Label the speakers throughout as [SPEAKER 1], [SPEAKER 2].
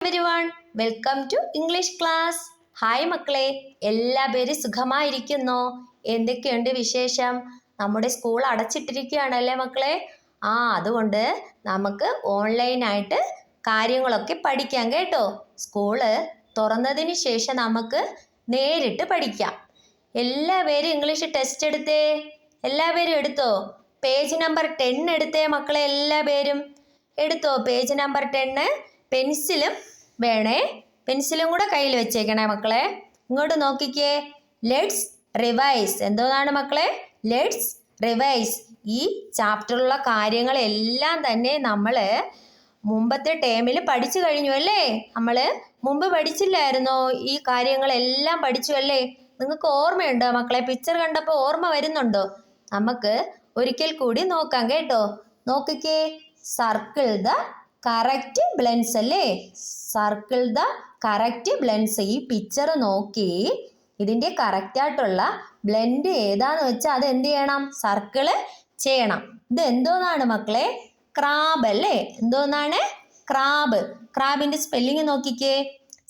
[SPEAKER 1] everyone, welcome to English class. Hi മക്കളെ, എല്ലാവരും സുഖമായിരിക്കുന്നോ? എന്തൊക്കെയുണ്ട് വിശേഷം? നമ്മുടെ സ്കൂൾ അടച്ചിട്ടിരിക്കുകയാണല്ലേ മക്കളെ? അതുകൊണ്ട് നമുക്ക് ഓൺലൈനായിട്ട് കാര്യങ്ങളൊക്കെ പഠിക്കാം കേട്ടോ. സ്കൂള് തുറന്നതിന് ശേഷം നമുക്ക് നേരിട്ട് പഠിക്കാം. എല്ലാവരും ഇംഗ്ലീഷ് ടെസ്റ്റ് എടുത്തേ? എല്ലാവരും എടുത്തോ? പേജ് നമ്പർ 10 എടുത്തേ മക്കളെ? എല്ലാവരും എടുത്തോ പേജ് നമ്പർ 10? പെൻസിലും വേണേ, പെൻസിലും കൂടെ കയ്യിൽ വെച്ചേക്കണേ മക്കളെ. ഇങ്ങോട്ട് നോക്കിക്കേ. Let's revise. എന്തോന്നാണ് മക്കളെ? Let's revise. ഈ ചാപ്റ്ററിലുള്ള കാര്യങ്ങളെല്ലാം തന്നെ നമ്മൾ മുമ്പത്തെ ടേമിൽ പഠിച്ചു കഴിഞ്ഞു അല്ലേ? നമ്മൾ മുമ്പ് പഠിച്ചില്ലായിരുന്നോ? ഈ കാര്യങ്ങളെല്ലാം പഠിച്ചു അല്ലേ? നിങ്ങൾക്ക് ഓർമ്മയുണ്ടോ മക്കളെ? പിക്ചർ കണ്ടപ്പോൾ ഓർമ്മ വരുന്നുണ്ടോ? നമുക്ക് ഒരിക്കൽ കൂടി നോക്കാം കേട്ടോ. നോക്കിക്കേ. സർക്കിൾ ദ കറക്റ്റ് ബ്ലെൻസ് അല്ലേ? Circle the correct blends. ഈ പിക്ചർ നോക്കി ഇതിൻ്റെ കറക്റ്റായിട്ടുള്ള ബ്ലെൻഡ് ഏതാന്ന് വെച്ചാൽ അത് എന്ത് ചെയ്യണം? സർക്കിള് ചെയ്യണം. ഇത് എന്തോന്നാണ് മക്കളെ? ക്രാബ് അല്ലേ? എന്തോന്നാണ്? ക്രാബ്. ക്രാബിൻ്റെ സ്പെല്ലിങ് നോക്കിക്കേ.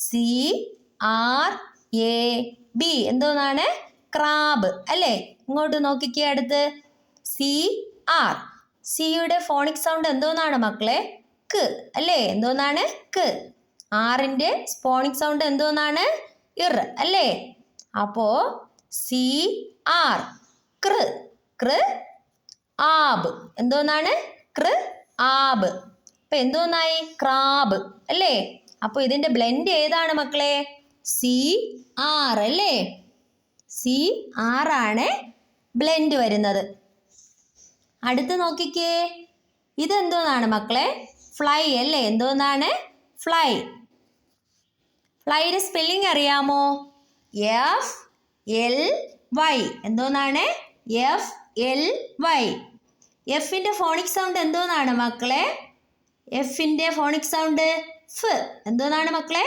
[SPEAKER 1] CRAB. എന്തോന്നാണ്? ക്രാബ് അല്ലേ? ഇങ്ങോട്ട് നോക്കിക്കേ. അടുത്ത് CR. സിയുടെ ഫോണിക് സൗണ്ട് എന്തോന്നാണ് മക്കളെ? ക്ക് അല്ലേ? എന്തോന്നാണ്? ക്ക്. ആറിൻ്റെ ഫോണിക് സൗണ്ട് എന്തോന്നാണ്? ഇർ അല്ലേ? അപ്പോ CR. കൃ. കൃ ആബ്. എന്തോന്നാണ്? കൃ ആബ്. അപ്പൊ എന്തോന്നായി? ക്രാബ് അല്ലേ? അപ്പോൾ ഇതിന്റെ ബ്ലെൻഡ് ഏതാണ് മക്കളെ? CR അല്ലേ? CR ആണ് ബ്ലെൻഡ് വരുന്നത്. അടുത്ത് നോക്കിക്കേ. ഇതെന്തോന്നാണ് മക്കളെ? ഫ്ലൈ അല്ലേ? എന്തോന്നാണ്? ഫ്ലൈ. ഫ്ലൈയുടെ സ്പെല്ലിംഗ് അറിയാമോ? FLY. എന്തോന്നാണ്? FLY. എഫിൻ്റെ ഫോണിക് സൗണ്ട് എന്തോന്നാണ് മക്കളെ? എഫിൻ്റെ ഫോണിക് സൗണ്ട് ഫ്. എന്തോന്നാണ് മക്കളെ?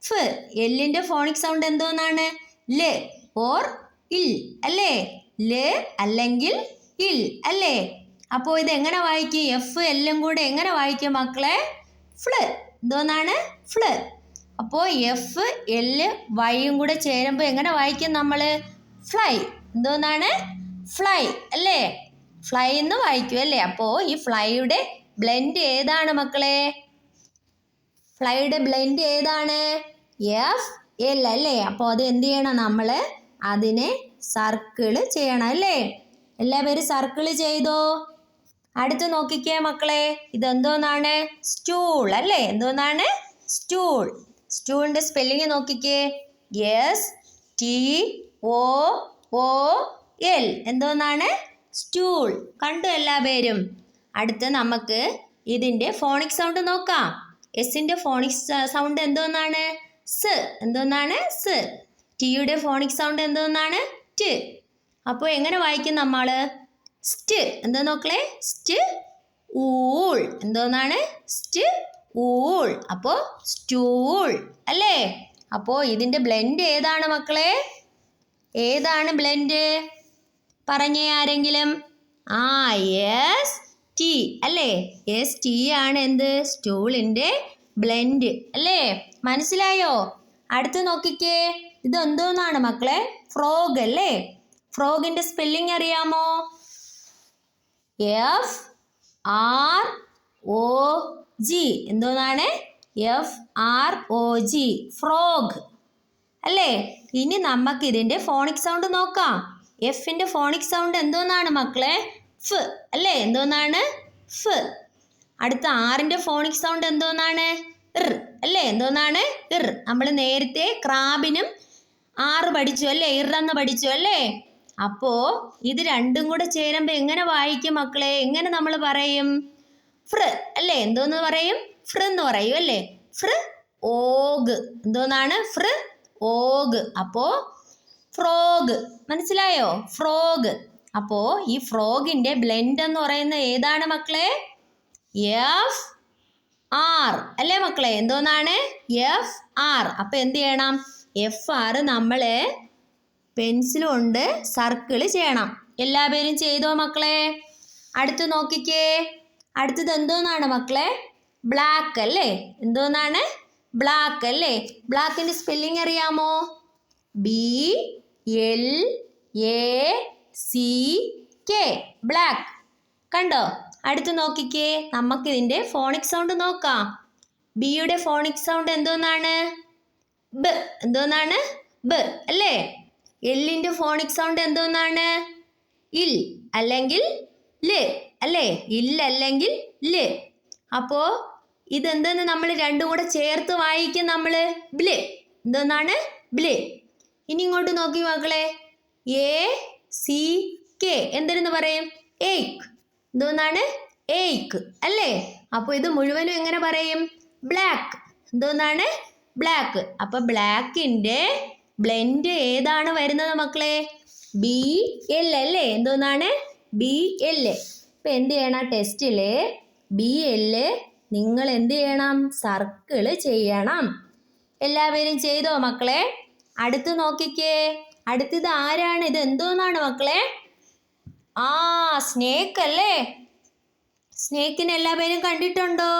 [SPEAKER 1] ഫ്. എല്ലിൻ്റെ ഫോണിക് സൗണ്ട് എന്തോന്നാണ്? ല് ഓർ ഇൽ അല്ലേ? ല് അല്ലെങ്കിൽ ഇൽ അല്ലേ? അപ്പോൾ ഇത് എങ്ങനെ വായിക്കും? എഫ് എല്ലും കൂടെ എങ്ങനെ വായിക്കും മക്കളെ? ഫ്ല്. എന്തോന്നാണ്? ഫ്ല്. അപ്പോൾ എഫ് എല് വൈയും കൂടെ ചേരുമ്പോൾ എങ്ങനെ വായിക്കും നമ്മൾ? ഫ്ലൈ. എന്തോന്നാണ്? ഫ്ലൈ അല്ലേ? ഫ്ലൈ എന്ന് വായിക്കും അല്ലേ? അപ്പോൾ ഈ ഫ്ലൈയുടെ ബ്ലെൻഡ് ഏതാണ് മക്കളെ? ഫ്ലൈയുടെ ബ്ലെൻഡ് ഏതാണ്? FL അല്ലേ? അപ്പോൾ അത് എന്ത് ചെയ്യണം? നമ്മൾ അതിനെ സർക്കിള് ചെയ്യണം അല്ലേ? എല്ലാവരും സർക്കിള് ചെയ്തോ? അടുത്ത് നോക്കിക്കേ മക്കളെ. ഇതെന്തോന്നാണ്? സ്റ്റൂൾ അല്ലേ? എന്തോന്നാണ്? സ്റ്റൂൾ. സ്റ്റൂളിൻ്റെ സ്പെല്ലിങ് നോക്കിക്കേ. STOOL. എന്തോന്നാണ്? സ്റ്റൂൾ. കണ്ടു എല്ലാവരും? അടുത്ത് നമുക്ക് ഇതിൻ്റെ ഫോണിക് സൗണ്ട് നോക്കാം. എസിൻ്റെ ഫോണിക് സൗണ്ട് എന്തോന്നാണ്? സ്. എന്തോന്നാണ്? സ്. ടിയുടെ ഫോണിക് സൗണ്ട് എന്തോന്നാണ്? ട്. അപ്പോൾ എങ്ങനെ വായിക്കും നമ്മൾ? സ്റ്റ്. എന്താ നോക്കളെ? സ്റ്റ് ഊൾ. എന്തോന്നാണ്? സ്റ്റ് ഊൾ. അപ്പോൾ സ്റ്റൂൾ അല്ലേ? അപ്പോൾ ഇതിൻ്റെ ബ്ലെൻഡ് ഏതാണ് മക്കളെ? ഏതാണ് ബ്ലെൻഡ്? പറഞ്ഞേ ആരെങ്കിലും? ST അല്ലേ? ST ആണ് എന്ത്? സ്റ്റൂളിൻ്റെ ബ്ലെൻഡ് അല്ലേ? മനസ്സിലായോ? അടുത്ത് നോക്കിക്കേ. ഇത് എന്തോന്നാണ് മക്കളെ? ഫ്രോഗ് അല്ലേ? ഫ്രോഗിൻ്റെ സ്പെല്ലിംഗ് അറിയാമോ? FROG. എന്തോന്നാണ്? FROG. ഫ്രോഗ് അല്ലേ? ഇനി നമുക്ക് ഇതിൻ്റെ ഫോണിക് സൗണ്ട് നോക്കാം. എഫിൻ്റെ ഫോണിക് സൗണ്ട് എന്തോന്നാണ് മക്കളെ? ഫ് അല്ലേ? എന്തോന്നാണ്? ഫ്. അടുത്ത ആറിൻ്റെ ഫോണിക് സൗണ്ട് എന്തോന്നാണ്? ഇർ അല്ലേ? എന്തോന്നാണ്? ഇർ. നമ്മൾ നേരത്തെ ക്രാബിനും ആറ് പഠിച്ചു അല്ലേ? ഇറന്ന് പഠിച്ചു അല്ലേ? അപ്പോൾ ഇത് രണ്ടും കൂടെ ചേരുമ്പോൾ എങ്ങനെ വായിക്കും മക്കളെ? എങ്ങനെ നമ്മൾ പറയും? ഫ്ര അല്ലേ? എന്തോന്ന് പറയും? ഫ്ര എന്ന് പറയും അല്ലേ? ഫ്ര ഓഗ്. എന്തോന്നാണ്? ഫ്ര ഓഗ്. അപ്പോൾ ഫ്രോഗ്. മനസ്സിലായോ? ഫ്രോഗ്. അപ്പോൾ ഈ ഫ്രോഗിൻ്റെ ബ്ലെൻഡ് എന്ന് പറയുന്നത് ഏതാണ് മക്കളെ? FR അല്ലേ മക്കളെ? എന്തോന്നാണ്? FR. അപ്പോൾ എന്ത് ചെയ്യണം? FR നമ്മൾ പെൻസിൽ കൊണ്ട് സർക്കിൾ ചെയ്യണം. എല്ലാവരും ചെയ്തോ മക്കളെ? അടുത്ത് നോക്കിക്കേ. അടുത്തത് എന്തോന്നാണ് മക്കളെ? ബ്ലാക്ക് അല്ലേ? എന്തോന്നാണ്? ബ്ലാക്ക് അല്ലേ? ബ്ലാക്കിന്റെ സ്പെല്ലിംഗ് അറിയാമോ? BLACK, black. കണ്ടോ? അടുത്ത് നോക്കിക്കേ, നമുക്കിതിന്റെ ഫോണിക് സൗണ്ട് നോക്കാം. ബിയുടെ ഫോണിക് സൗണ്ട് എന്തോന്നാണ്? ബ. എന്തോന്നാണ്? ബ അല്ലേ? എല്ലിന്റെ ഫോണിക് സൗണ്ട് എന്തോന്നാണ്? ഇൽ അല്ലെങ്കിൽ ല് അല്ലേ? ഇല്ലല്ലെങ്കിൽ ല്. അപ്പോ ഇതെന്തെന്ന് നമ്മൾ രണ്ടും കൂടെ ചേർത്ത് വായിക്കും നമ്മള്. ബ്ല്. എന്തോന്നാണ്? ബ്ല്. ഇനി ഇങ്ങോട്ട് നോക്കി മക്കളെ. ACK എന്തെന്ന് പറയും? ഏക്ക്. എന്തോന്നാണ്? ഏക്ക് അല്ലേ? അപ്പൊ ഇത് മുഴുവനും എങ്ങനെ പറയും? ബ്ലാക്ക്. എന്തോന്നാണ്? ബ്ലാക്ക്. അപ്പൊ ബ്ലാക്കിന്റെ ബ്ലെൻഡ് ഏതാണ് വരുന്നത് മക്കളെ? BL അല്ലേ? എന്തോന്നാണ്? BL. ഇപ്പൊ എന്ത് ചെയ്യണം? ടെസ്റ്റില് BL നിങ്ങൾ എന്ത് ചെയ്യണം? സർക്കിള് ചെയ്യണം. എല്ലാവരും ചെയ്തോ മക്കളെ? അടുത്ത് നോക്കിക്കേ. അടുത്തത് ആരാണ്? ഇത് എന്തോന്നാണ് മക്കളെ? സ്നേക്ക് അല്ലേ? സ്നേക്കിനെ എല്ലാവരും കണ്ടിട്ടുണ്ടോ?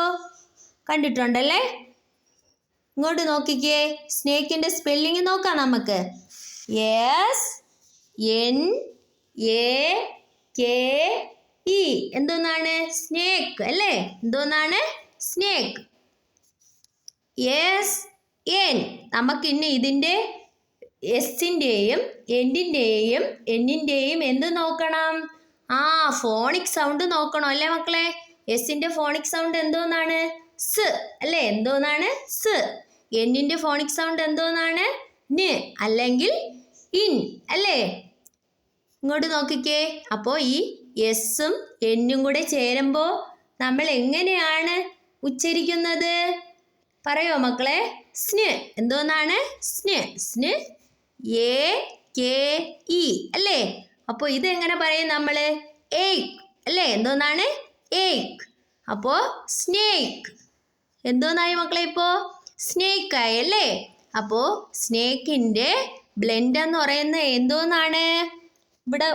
[SPEAKER 1] കണ്ടിട്ടുണ്ടല്ലേ? ഇങ്ങോട്ട് നോക്കിക്കേ. സ്നേക്കിന്റെ സ്പെല്ലിംഗ് നോക്കാം നമുക്ക്. SNAKE. എന്തോന്നാണ്? സ്നേക്ക് അല്ലേ? എന്തോന്നാണ്? സ്നേക്ക്. SN. നമുക്ക് ഇനി ഇതിന്റെ എസിന്റെയും എന്നിന്റെയും എന്ത് നോക്കണം? ഫോണിക് സൗണ്ട് നോക്കണം അല്ലേ മക്കളെ? എസിന്റെ ഫോണിക് സൗണ്ട് എന്തോന്നാണ്? സ് അല്ലേ? എന്തോന്നാണ്? സ്. എന്നിന്റെ ഫോണിക് സൗണ്ട് എന്തോന്നാണ്? ന് അല്ലെങ്കിൽ ഇൻ അല്ലേ? ഇങ്ങോട്ട് നോക്കിക്കേ. അപ്പോ ഈ എസും എന്നും കൂടെ ചേരുമ്പോ നമ്മൾ എങ്ങനെയാണ് ഉച്ചരിക്കുന്നത്? പറയോ മക്കളെ? സ്ന്. എന്തോന്നാണ്? സ്ന്. സ്ന്. AKE അല്ലേ? അപ്പൊ ഇതെങ്ങനെ പറയും നമ്മള്? ഏക്ക് അല്ലേ? എന്തോന്നാണ്? ഏക്ക്. അപ്പോ സ്നേക്ക്. എന്തോന്നായി മക്കളെ? ഇപ്പോ സ്നേക്ക് ആയി അല്ലേ? അപ്പോ സ്നേക്കിന്റെ ബ്ലെൻഡ് എന്ന് പറയുന്നത് എന്തോന്നാണ്? ഇവിടെ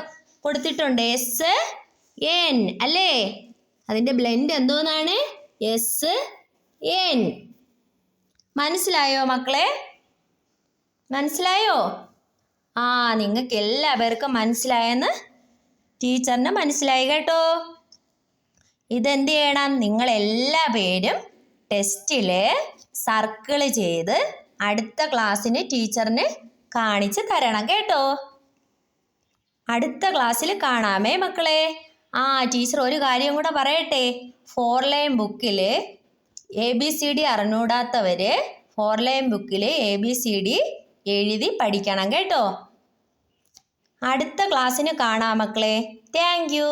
[SPEAKER 1] കൊടുത്തിട്ടുണ്ട്. SN അല്ലേ? അതിന്റെ ബ്ലെൻഡ് എന്തോന്നാണ്? SN. മനസ്സിലായോ മക്കളെ? മനസ്സിലായോ? നിങ്ങൾക്ക് എല്ലാവർക്കും മനസ്സിലായെന്ന് ടീച്ചറിന് മനസ്സിലായി കേട്ടോ. ഇതെന്ത് ചെയ്യണം? നിങ്ങൾ എല്ലാ പേരും ടെസ്റ്റില് സർക്കിള് ചെയ്ത് അടുത്ത ക്ലാസ്സിന് ടീച്ചറിന് കാണിച്ച് തരണം കേട്ടോ. അടുത്ത ക്ലാസ്സിൽ കാണാമേ മക്കളെ. ടീച്ചർ ഒരു കാര്യം കൂടെ പറയട്ടെ. 4 ലൈൻ ബുക്കിൽ ABCD അറിഞ്ഞൂടാത്തവര് 4 ലൈൻ ബുക്കിൽ ABCD എഴുതി പഠിക്കണം കേട്ടോ. അടുത്ത ക്ലാസ്സിന് കാണാം മക്കളെ. Thank you.